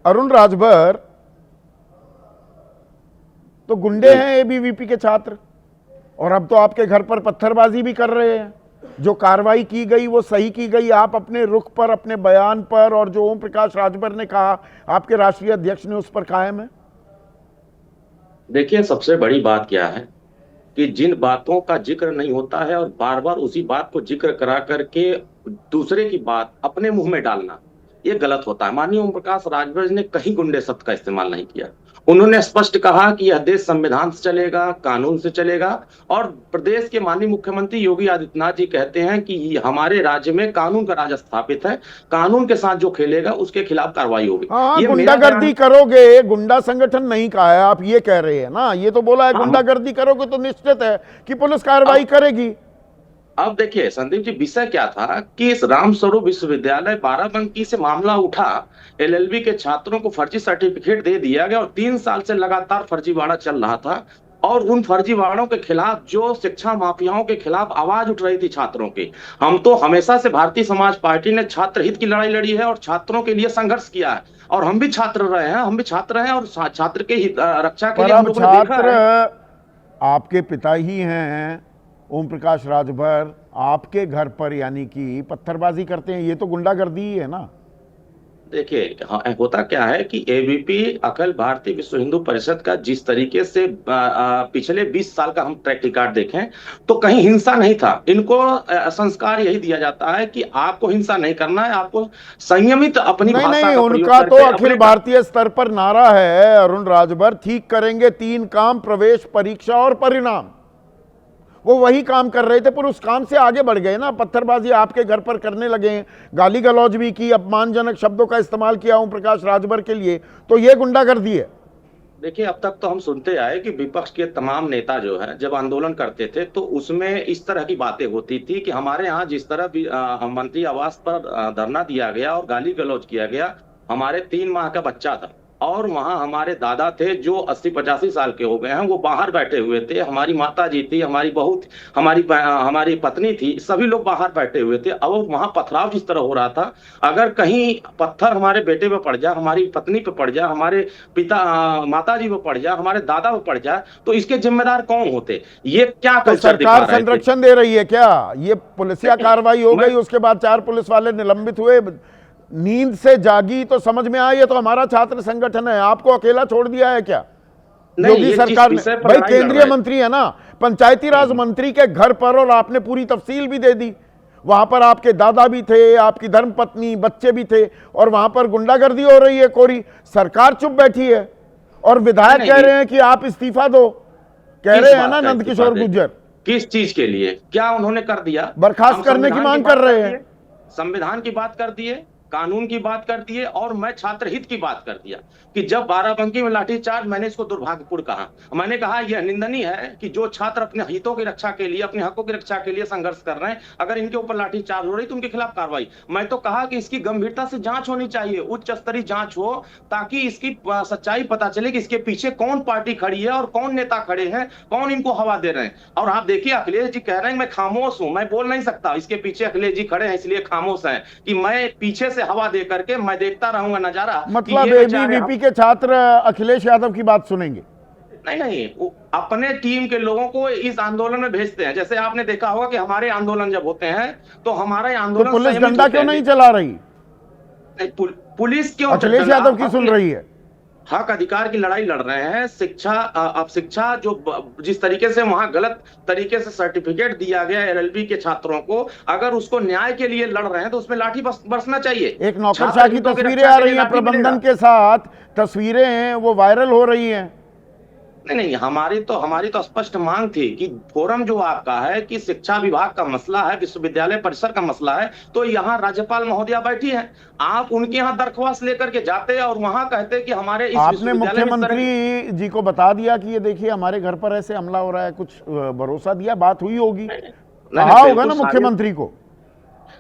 अरुण राजभर तो गुंडे हैं एबीवीपी के छात्र, और अब तो आपके घर पर पत्थरबाजी भी कर रहे हैं। जो कार्रवाई की गई वो सही की गई। आप अपने रुख पर, अपने बयान पर, और जो ओम प्रकाश राजभर ने कहा आपके राष्ट्रीय अध्यक्ष ने, उस पर कायम है। देखिए, सबसे बड़ी बात क्या है कि जिन बातों का जिक्र नहीं होता है और बार बार उसी बात को जिक्र करा करके दूसरे की बात अपने मुंह में डालना, ये गलत होता है। माननीय ओम प्रकाश राजभर ने कहीं गुंडे शब्द का इस्तेमाल नहीं किया। उन्होंने स्पष्ट कहा कि यह देश संविधान से चलेगा, कानून से चलेगा। और प्रदेश के माननीय मुख्यमंत्री योगी आदित्यनाथ जी कहते हैं कि हमारे राज्य में कानून का राज स्थापित है, कानून के साथ जो खेलेगा उसके खिलाफ कार्रवाई होगी। हाँ, ये मेरा गुंडागर्दी बयान। करोगे, गुंडा संगठन नहीं कहा है, आप ये कह रहे हैं ना। ये तो बोला है हाँ। गुंडागर्दी करोगे तो निश्चित है कि पुलिस कार्रवाई अब करेगी। अब देखिए संदीप जी, विषय क्या था कि इस रामस्वरूप विश्वविद्यालय बाराबंकी से मामला उठा। एलएलबी के छात्रों को फर्जी सर्टिफिकेट दे दिया गया और 3 साल से लगातार फर्जीवाड़ा चल रहा था। और उन फर्जीवाड़ों के खिलाफ, जो शिक्षा माफियाओं के खिलाफ आवाज उठ रही थी छात्रों की, हम तो हमेशा से भारतीय समाज पार्टी ने छात्र हित की लड़ाई लड़ी है और छात्रों के लिए संघर्ष किया है। और हम भी छात्र रहे हैं, हम भी छात्र हैं, और छात्र के हित रक्षा के पर लिए हम अब लोगों ने देखा छात्र है। आपके पिता ही हैं, ओम प्रकाश राजभर, आपके घर पर यानी कि पत्थरबाजी करते हैं, ये तो गुंडागर्दी ही है ना। देखिए, हाँ, होता क्या है कि एबीपी अखिल भारतीय विश्व हिंदू परिषद का जिस तरीके से पिछले 20 साल का हम ट्रैक रिकॉर्ड देखें तो कहीं हिंसा नहीं था। इनको संस्कार यही दिया जाता है कि आपको हिंसा नहीं करना है, आपको संयमित अपनी नहीं भाषा नहीं, का प्रयोग उनका तो करके अखिल अपने भारतीय स्तर पर नारा है अरुण राजभर, ठीक करेंगे 3 काम, प्रवेश, परीक्षा और परिणाम। वो वही काम कर रहे थे, पर उस काम से आगे बढ़ गए ना। पत्थरबाजी आपके घर पर करने लगे हैं, गाली गलौज भी की, अपमानजनक शब्दों का इस्तेमाल किया ओम प्रकाश राजभर के लिए, तो ये गुंडागर्दी है। देखिए, अब तक तो हम सुनते आए कि विपक्ष के तमाम नेता जो है जब आंदोलन करते थे तो उसमें इस तरह की बातें होती थी कि हमारे यहाँ जिस तरह भी मंत्री आवास पर धरना दिया गया और गाली गलौज किया गया, हमारे 3 माह का बच्चा था और वहां हमारे दादा थे जो 80-85 साल के हो गए हैं, वो बाहर बैठे हुए थे। हमारी माता जी थी, हमारी बहू थी, हमारी पत्नी थी, सभी लोग बाहर बैठे हुए थे। अब वहां पथराव जिस तरह हो रहा था, अगर कहीं पत्थर हमारे बेटे पे पड़ जाए, हमारी पत्नी पे पड़ जाए, हमारे माता जी पे पड़ जाए, हमारे दादा पे पड़ जाए, तो इसके जिम्मेदार कौन होते? ये क्या तो कल्चर दिखा सरकार रहे थे? संरक्षण दे रही है क्या? ये पुलिसिया नहीं, कार्रवाई हो मैं गई, उसके बाद 4 पुलिस वाले निलंबित हुए, नींद से जागी तो समझ में आया ये तो हमारा छात्र संगठन है, आपको अकेला छोड़ दिया है क्या नहीं, योगी ये जिस सरकार ने? विषय पर भाई लड़ाई लड़ केंद्रीय रहे थे। मंत्री है ना, पंचायती राज मंत्री के घर पर, और आपने पूरी तफसील भी दे दी। वहां पर आपके दादा भी थे, आपकी धर्मपत्नी, बच्चे भी थे, और वहां पर गुंडागर्दी हो रही है कोरी। सरकार चुप बैठी है और विधायक नहीं, कह नहीं, रहे हैं कि आप इस्तीफा दो। कह किस रहे हैं बात ना का इस्तीफा नंदकिशोर दे? गुर्जर, किस चीज के लिए? क्या उन्होंने कर दिया? बर्खास्त हम करने की संविधान की मांग कर बात रहे कर हैं। दिए, संविधान की बात कर दिए, कानून की बात कर दिए, और मैं छात्र हित की बात कर दिया कि जब बाराबंकी में लाठीचार्ज, मैंने इसको दुर्भाग्यपूर्ण कहा। मैंने कहा यह निंदनीय है कि जो छात्र अपने हितों की रक्षा के लिए, अपने हकों की रक्षा के लिए संघर्ष कर रहे हैं, अगर इनके ऊपर लाठीचार्ज हो रही तो उनके खिलाफ कार्रवाई। मैं तो कहा कि इसकी गंभीरता से जांच होनी चाहिए, उच्च स्तरीय जांच हो, ताकि इसकी सच्चाई पता चले कि इसके पीछे कौन पार्टी खड़ी है और कौन नेता खड़े हैं, कौन इनको हवा दे रहे हैं। और आप देखिए, अखिलेश जी कह रहे हैं मैं खामोश हूं, मैं बोल नहीं सकता, इसके पीछे अखिलेश जी खड़े हैं इसलिए खामोश हैं कि मैं पीछे से हवा दे करके मैं देखता रहूंगा नजारा कि मतलब ये बेचारे एबीवीपी के छात्र अखिलेश यादव की बात सुनेंगे? नहीं, नहीं, वो अपने टीम के लोगों को इस आंदोलन में भेजते हैं। जैसे आपने देखा होगा कि हमारे आंदोलन जब होते हैं तो हमारे तो आंदोलन पुलिस संयमित डंडा होते क्यों हैं। नहीं चला रही? पुलिस क्यों? अखिलेश यादव की सुन अपने रही है। हक अधिकार की लड़ाई लड़ रहे हैं। शिक्षा, अब शिक्षा जो जिस तरीके से वहां गलत तरीके से सर्टिफिकेट दिया गया एलएलबी के छात्रों को, अगर उसको न्याय के लिए लड़ रहे हैं तो उसमें लाठी बरसना चाहिए। एक नौकरशाह छात्र की हितों तस्वीरें रक्षा आ के लिए रही हैं लाठी प्रबंधन मिलेगा। के साथ, तस्वीरें हैं वो वायरल हो रही हैं। नहीं, नहीं, हमारी तो स्पष्ट मांग थी कि फोरम जो आपका है कि शिक्षा विभाग का मसला है, विश्वविद्यालय परिसर का मसला है, तो यहाँ राज्यपाल महोदया बैठी है, आप उनके यहाँ दरख्वास्त लेकर के जाते और वहां कहते कि हमारे इस आपने विश्वविद्यालय में इस तरह मुख्यमंत्री जी को बता दिया कि ये देखिए हमारे घर पर ऐसे हमला हो रहा है, कुछ भरोसा दिया, बात हुई होगी, नहीं, कहा होगा बिल्कुल ना मुख्यमंत्री को?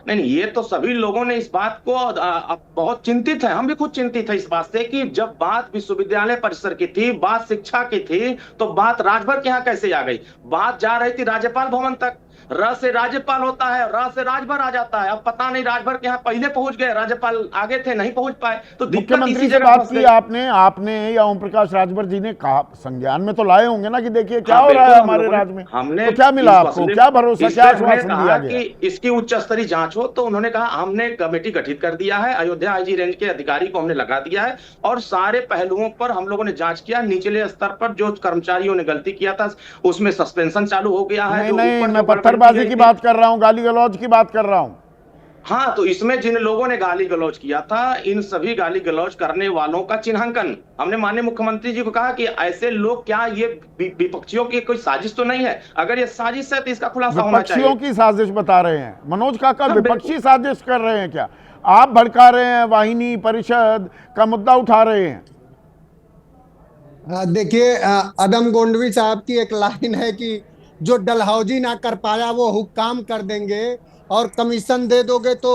नहीं, ये तो सभी लोगों ने इस बात को अब बहुत चिंतित है, हम भी खुद चिंतित है इस बात से कि जब बात विश्वविद्यालय परिसर की थी, बात शिक्षा की थी, तो बात राजभर के यहाँ कैसे आ गई? बात जा रही थी राज्यपाल भवन तक। र से राज्यपाल होता है, र से राजभर आ जाता है। अब पता नहीं राजभर के यहाँ पहले पहुंच गए, राज्यपाल आगे थे नहीं पहुंच पाए, तो दिक्कत मुख्यमंत्री इसी से जगह बात फंस की गई। आपने या ओम प्रकाश राजभर जी ने कहा, संज्ञान में तो लाए होंगे ना कि देखिए क्या हाँ हो रहा बिल्कुल, है हम हमारे लोगों ने राज्य में, हमने तो क्या मिला इस आपको, मसले क्या भरोसा, इस क्या पे हमने आश्वासन कहा दिया कि गया? इसकी उच्च स्तरीय जांच हो, तो उन्होंने कहा हमने कमेटी गठित कर दिया है, अयोध्या आईजी रेंज के अधिकारी को हमने लगा दिया है और सारे पहलुओं पर हम लोगों ने जांच किया। निचले स्तर पर जो कर्मचारियों ने गलती किया था उसमें सस्पेंशन चालू हो गया है, नहीं जो नहीं, ऊपर मैं जो गड़बड़ी की पत्थरबाजी गई की थी। बात कर रहा हूं, गाली गलौज की बात कर रहा हूं। हाँ, तो इसमें जिन लोगों ने गाली गलौज किया था, इन सभी गाली गलौज करने वालों का चिन्हांकन हमने माननीय मुख्यमंत्री जी को कहा कि ऐसे लोग, क्या ये विपक्षियों की कोई साजिश तो नहीं है? अगर ये साजिश है तो इसका खुलासा होना विपक्षियों चाहिए। की साजिश बता रहे हैं मनोज काका, हाँ बिल्कुल। विपक्षी साजिश कर रहे हैं क्या? आप भड़का रहे हैं, वाहिनी परिषद का मुद्दा उठा रहे हैं। देखिए, अदम गोंडवी साहब की एक लाइन है कि जो डलहौजी ना कर पाया वो हुक्काम कर देंगे, और कमीशन दे दोगे तो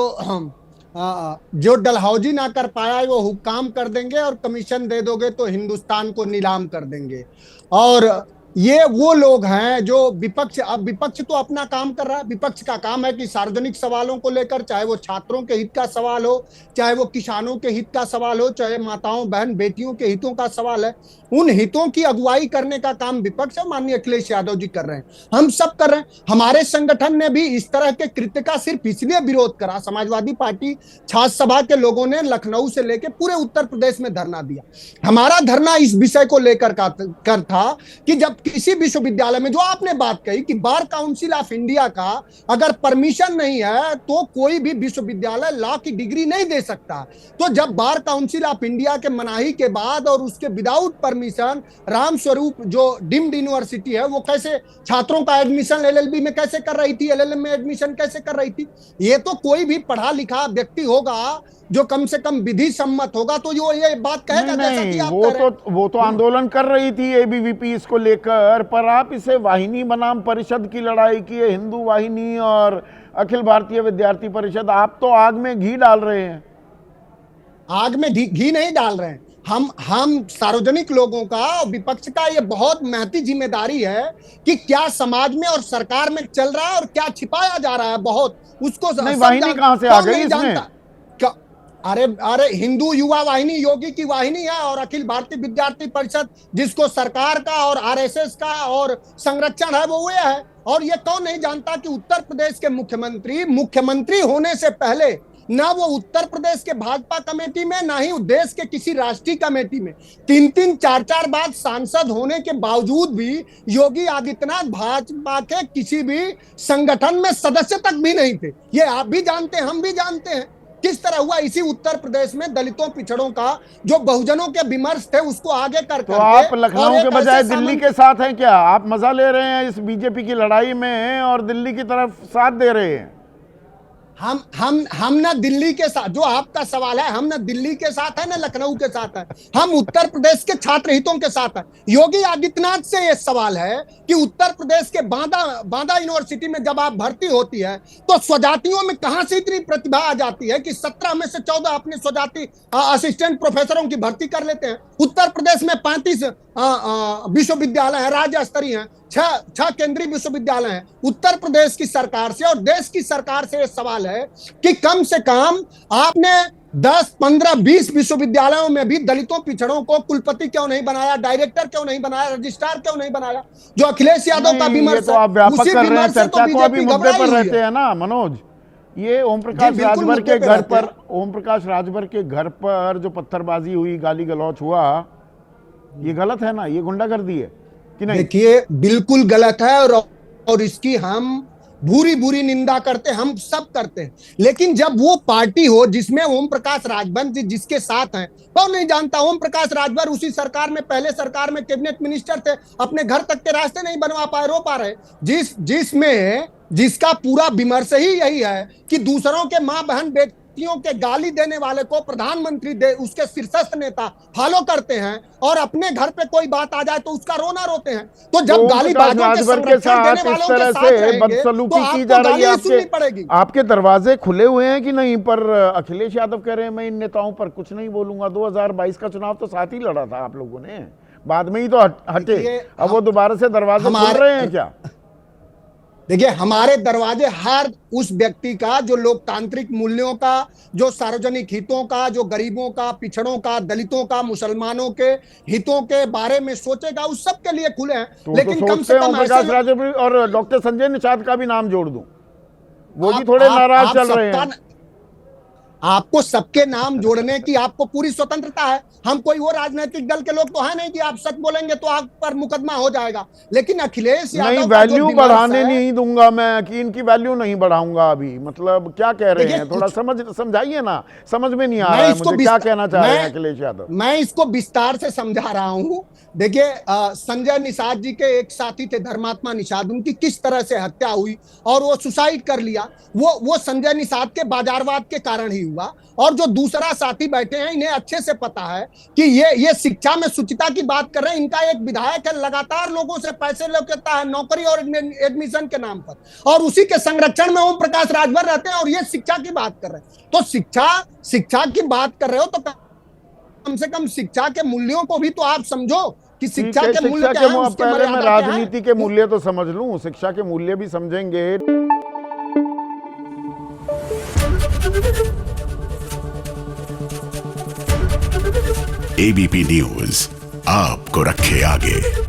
जो डलहौजी ना कर पाया वो हुक्काम कर देंगे, और कमीशन दे दोगे तो हिंदुस्तान को नीलाम कर देंगे। और ये वो लोग हैं जो विपक्ष, अब विपक्ष तो अपना काम कर रहा है। विपक्ष का काम है कि सार्वजनिक सवालों को लेकर, चाहे वो छात्रों के हित का सवाल हो, चाहे वो किसानों के हित का सवाल हो, चाहे माताओं बहन बेटियों के हितों का सवाल है, उन हितों की अगुवाई करने का काम विपक्ष है, माननीय अखिलेश यादव जी कर रहे हैं, हम सब कर रहे हैं। हमारे संगठन ने भी इस तरह के कृत्य का सिर्फ इसलिए विरोध करा, समाजवादी पार्टी छात्र सभा के लोगों ने लखनऊ से लेकर पूरे उत्तर प्रदेश में धरना दिया। हमारा धरना इस विषय को लेकर कर था कि जब किसी विश्वविद्यालय में, जो आपने बात कही कि बार काउंसिल ऑफ इंडिया का अगर परमिशन नहीं है तो कोई भी विश्वविद्यालय लॉ की डिग्री नहीं दे सकता, तो जब बार काउंसिल ऑफ इंडिया के मनाही के बाद और उसके विदाउट परमिशन राम स्वरूप जो डीम्ड यूनिवर्सिटी है वो कैसे छात्रों का एडमिशन एलएलबी में कैसे कर रही थी, एलएलएम में एडमिशन कैसे कर रही थी? ये तो कोई भी पढ़ा लिखा व्यक्ति होगा जो कम से कम विधि सम्मत होगा तो ये बात कहेगा, जैसा कि आप कह रहे हैं। वो तो आंदोलन कर रही थी एबीवीपी इसको लेकर, पर आप इसे वाहिनी बनाम परिषद की लड़ाई की है, हिंदू वाहिनी और अखिल भारतीय विद्यार्थी परिषद, आप तो आग में घी डाल रहे हैं। आग में घी नहीं डाल रहे हैं, हम सार्वजनिक लोगों का, विपक्ष का ये बहुत महती जिम्मेदारी है कि क्या समाज में और सरकार में चल रहा है और क्या छिपाया जा रहा है, बहुत उसको नहीं, वाहिनी कहां से आ गई इसमें? अरे अरे, हिंदू युवा वाहिनी योगी की वाहिनी है, और अखिल भारतीय विद्यार्थी परिषद जिसको सरकार का और आरएसएस का और संरक्षण है वो है। और ये कौन नहीं जानता कि उत्तर प्रदेश के मुख्यमंत्री होने से पहले ना वो उत्तर प्रदेश के भाजपा कमेटी में, ना ही देश के किसी राष्ट्रीय कमेटी में, 3-3 4-4 बार सांसद होने के बावजूद भी योगी आदित्यनाथ भाजपा के किसी भी संगठन में सदस्य तक भी नहीं थे। ये आप भी जानते हैं, हम भी जानते हैं किस तरह हुआ। इसी उत्तर प्रदेश में दलितों पिछड़ों का जो बहुजनों के विमर्श थे उसको आगे कर तो आप लखनऊ के बजाय दिल्ली के साथ हैं क्या? आप मजा ले रहे हैं इस बीजेपी की लड़ाई में और दिल्ली की तरफ साथ दे रहे हैं। हम ना दिल्ली के साथ, जो आपका सवाल है, हम ना दिल्ली के साथ है ना लखनऊ के साथ है, हम उत्तर प्रदेश के छात्र हितों के साथ है। योगी आदित्यनाथ से यह सवाल है कि उत्तर प्रदेश के बांदा यूनिवर्सिटी में जब आप भर्ती होती है तो स्वजातियों में कहां से इतनी प्रतिभा आ जाती है कि 17 में से 14 अपने स्वजाति असिस्टेंट प्रोफेसरों की भर्ती कर लेते हैं। उत्तर प्रदेश में 35 विश्वविद्यालय है, राज्य स्तरीय है, 6 केंद्रीय विश्वविद्यालय हैं। उत्तर प्रदेश की सरकार से और देश की सरकार से यह सवाल है कि कम से कम आपने 10, 15, 20 विश्वविद्यालयों में भी दलितों पिछड़ों को कुलपति क्यों नहीं बनाया, डायरेक्टर क्यों नहीं बनाया, रजिस्ट्रार क्यों नहीं बनाया? जो अखिलेश यादव का विमर्श तो आप व्यापक उसी कर रहे हैं, विमर्श से तो चर्चा को अभी बीजेपी मुद्दे पर घबराई हुई रहते है। हैं ना मनोज। ये ओम प्रकाश राजभर के घर पर, ओम प्रकाश राजभर के घर पर जो पत्थरबाजी हुई, गाली गलौच हुआ, ये गलत है ना? ये गुंडागर्दी है कि नहीं? देखिए, बिल्कुल गलत है और इसकी हम बुरी निंदा करते हैं, हम सब करते हैं। लेकिन जब वो पार्टी हो जिसमें ओम प्रकाश राजभर जी जिसके साथ हैं, कौन नहीं जानता ओम प्रकाश राजभर उसी सरकार में, पहले सरकार में कैबिनेट मिनिस्टर थे, अपने घर तक के रास्ते नहीं बनवा पाए, रो पा रहे। जिसका पूरा विमर्श ही यही है कि दूसरों के मां बहन बेटियों के गाली देने वाले को प्रधानमंत्री उसके शीर्षस्थ नेता फॉलो करते हैं, और अपने घर पे कोई बात आ जाए तो उसका रोना रोते हैं। तो जब गालीबाजों के संरक्षण देने वालों के साथ रहेंगे बदसलूकी की जा रही है, आपके दरवाजे खुले हुए हैं कि नहीं? पर अखिलेश यादव कह रहे हैं मैं इन नेताओं पर कुछ नहीं बोलूंगा। 2022 का चुनाव तो साथ ही लड़ा था आप लोगों ने, बाद में ही तो हटे, अब वो दोबारा से दरवाजे खुल रहे हैं क्या? देखिए, हमारे दरवाजे हर उस व्यक्ति का जो लोकतांत्रिक मूल्यों का, जो सार्वजनिक हितों का, जो गरीबों का, पिछड़ों का, दलितों का, मुसलमानों के हितों के बारे में सोचेगा, उस सब के लिए खुले हैं। तो लेकिन कम सोचते से हैं कम प्रकाश ऐसे राजभर और डॉक्टर संजय निषाद का भी नाम जोड़ दूं, वो भी आप- थोड़े आप- नाराज आप चल रहे सबका हैं। आपको सबके नाम जोड़ने की आपको पूरी स्वतंत्रता है। हम कोई वो राजनीतिक दल के लोग तो है नहीं कि आप सच बोलेंगे तो आप पर मुकदमा हो जाएगा। लेकिन अखिलेश नहीं, यादव का जो वैल्यू विमर्श बढ़ाने है, नहीं दूंगा मैं, कि इनकी वैल्यू नहीं बढ़ाऊंगा अभी। मतलब क्या कह रहे देखिए हैं, थोड़ा समझाइए ना, समझ में नहीं आ मैं रहा है इसको मुझे क्या कहना चाह रहे हैं अखिलेश यादव। मैं इसको विस्तार से समझा रहा हूं। देखिए, संजय निषाद जी के एक साथी थे धर्मात्मा निषाद, उनकी किस तरह से हत्या हुई और वो सुसाइड कर लिया, वो संजय निषाद के बाजारवाद के कारण ही हुआ। और जो दूसरा साथी बैठे हैं, इन्हें अच्छे से पता है कि ये शिक्षा में शुचिता की बात कर रहे हैं। इनका एक विधायक है, लगातार लोगों से पैसे लेता है नौकरी और एडमिशन के नाम पर, और उसी के संरक्षण में ओम प्रकाश राजभर रहते हैं, और ये शिक्षा की बात कर रहे हैं। तो शिक्षा की बात कर रहे हो तो कम से कम शिक्षा के मूल्यों को भी तो आप समझो कि शिक्षा ठीक है, के मूल्य शिक्षा क्या है, के उसकी पहले मैं मर्यादा क्या है। राजनीति के मूल्य तो समझ लूं, शिक्षा के मूल्य भी समझेंगे। एबीपी न्यूज आपको रखे आगे।